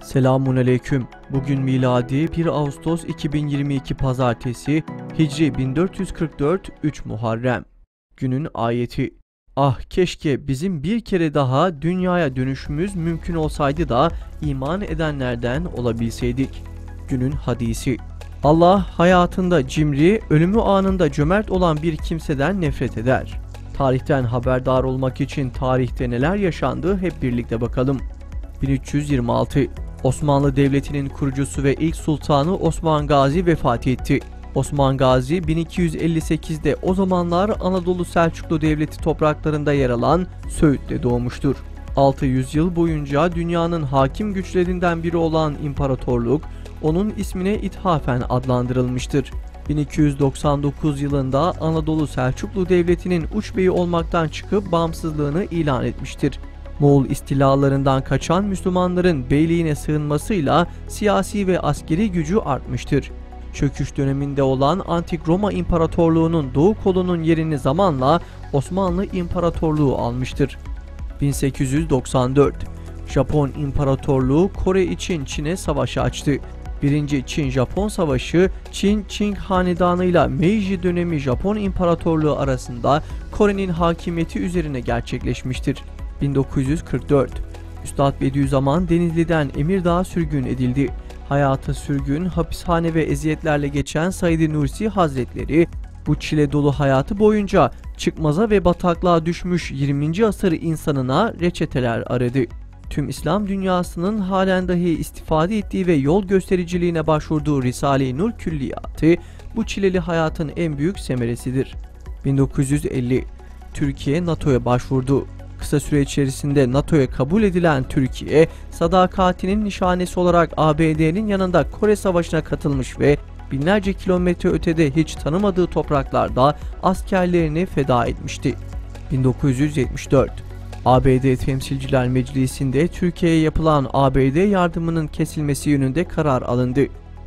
Selamünaleyküm. Bugün miladi 1 Ağustos 2022 Pazartesi, Hicri 1444 3 Muharrem. Günün ayeti. Ah keşke bizim bir kere daha dünyaya dönüşümüz mümkün olsaydı da iman edenlerden olabilseydik. Günün hadisi. Allah hayatında cimri, ölümü anında cömert olan bir kimseden nefret eder. Tarihten haberdar olmak için tarihte neler yaşandı hep birlikte bakalım. 1326 Osmanlı Devleti'nin kurucusu ve ilk sultanı Osman Gazi vefat etti. Osman Gazi 1258'de o zamanlar Anadolu Selçuklu Devleti topraklarında yer alan Söğüt'te doğmuştur. 600 yıl boyunca dünyanın hakim güçlerinden biri olan imparatorluk onun ismine ithafen adlandırılmıştır. 1299 yılında Anadolu Selçuklu Devleti'nin uçbeyi olmaktan çıkıp bağımsızlığını ilan etmiştir. Moğol istilalarından kaçan Müslümanların beyliğine sığınmasıyla siyasi ve askeri gücü artmıştır. Çöküş döneminde olan Antik Roma İmparatorluğu'nun doğu kolunun yerini zamanla Osmanlı İmparatorluğu almıştır. 1894 Japon İmparatorluğu Kore için Çin'e savaş açtı. 1. Çin-Japon Savaşı, Çin-Çing Hanedanı'yla Meiji dönemi Japon İmparatorluğu arasında Kore'nin hakimiyeti üzerine gerçekleşmiştir. 1944 Üstad Bediüzzaman Denizli'den Emirdağ'a sürgün edildi. Hayatı sürgün, hapishane ve eziyetlerle geçen Said Nursi Hazretleri bu çile dolu hayatı boyunca çıkmaza ve bataklığa düşmüş 20. asır insanına reçeteler aradı. Tüm İslam dünyasının halen dahi istifade ettiği ve yol göstericiliğine başvurduğu Risale-i Nur Külliyatı bu çileli hayatın en büyük semeresidir. 1950 Türkiye NATO'ya başvurdu. Kısa süre içerisinde NATO'ya kabul edilen Türkiye, sadakatinin nişanesi olarak ABD'nin yanında Kore Savaşı'na katılmış ve binlerce kilometre ötede hiç tanımadığı topraklarda askerlerini feda etmişti. 1974 ABD Temsilciler Meclisi'nde Türkiye'ye yapılan ABD yardımının kesilmesi yönünde karar alındı.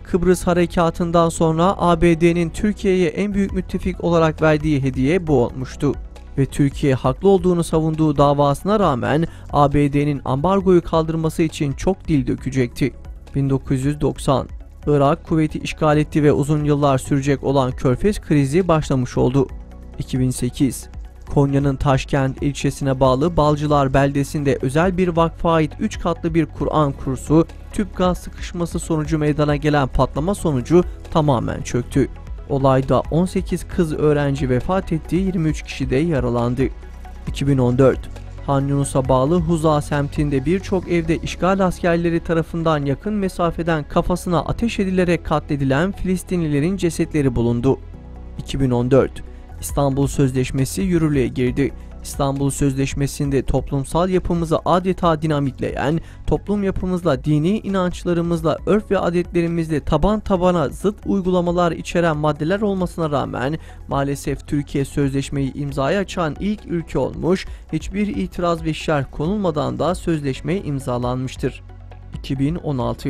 Kıbrıs Harekatı'ndan sonra ABD'nin Türkiye'ye en büyük müttefik olarak verdiği hediye bu olmuştu. Ve Türkiye haklı olduğunu savunduğu davasına rağmen ABD'nin ambargoyu kaldırması için çok dil dökecekti. 1990 Irak kuvveti işgal etti ve uzun yıllar sürecek olan Körfez krizi başlamış oldu. 2008 Konya'nın Taşkent ilçesine bağlı Balcılar beldesinde özel bir vakfa ait 3 katlı bir Kur'an kursu tüp gaz sıkışması sonucu meydana gelen patlama sonucu tamamen çöktü. Olayda 18 kız öğrenci vefat etti, 23 kişi de yaralandı. 2014 Han Yunus'a bağlı Huza semtinde birçok evde işgal askerleri tarafından yakın mesafeden kafasına ateş edilerek katledilen Filistinlilerin cesetleri bulundu. 2014 İstanbul Sözleşmesi yürürlüğe girdi. İstanbul Sözleşmesi'nde toplumsal yapımızı adeta dinamitleyen, toplum yapımızla, dini inançlarımızla, örf ve adetlerimizle taban tabana zıt uygulamalar içeren maddeler olmasına rağmen maalesef Türkiye sözleşmeyi imzaya açan ilk ülke olmuş, hiçbir itiraz ve şerh konulmadan da sözleşme imzalanmıştır. 2016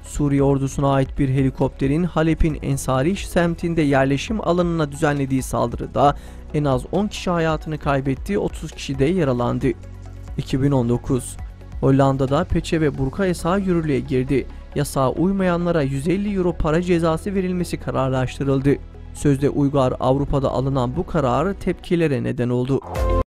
Suriye ordusuna ait bir helikopterin Halep'in Ensari semtinde yerleşim alanına düzenlediği saldırıda en az 10 kişi hayatını kaybetti, 30 kişi de yaralandı. 2019 Hollanda'da peçe ve burka yasağı yürürlüğe girdi. Yasağa uymayanlara 150 euro para cezası verilmesi kararlaştırıldı. Sözde uygar Avrupa'da alınan bu karar tepkilere neden oldu.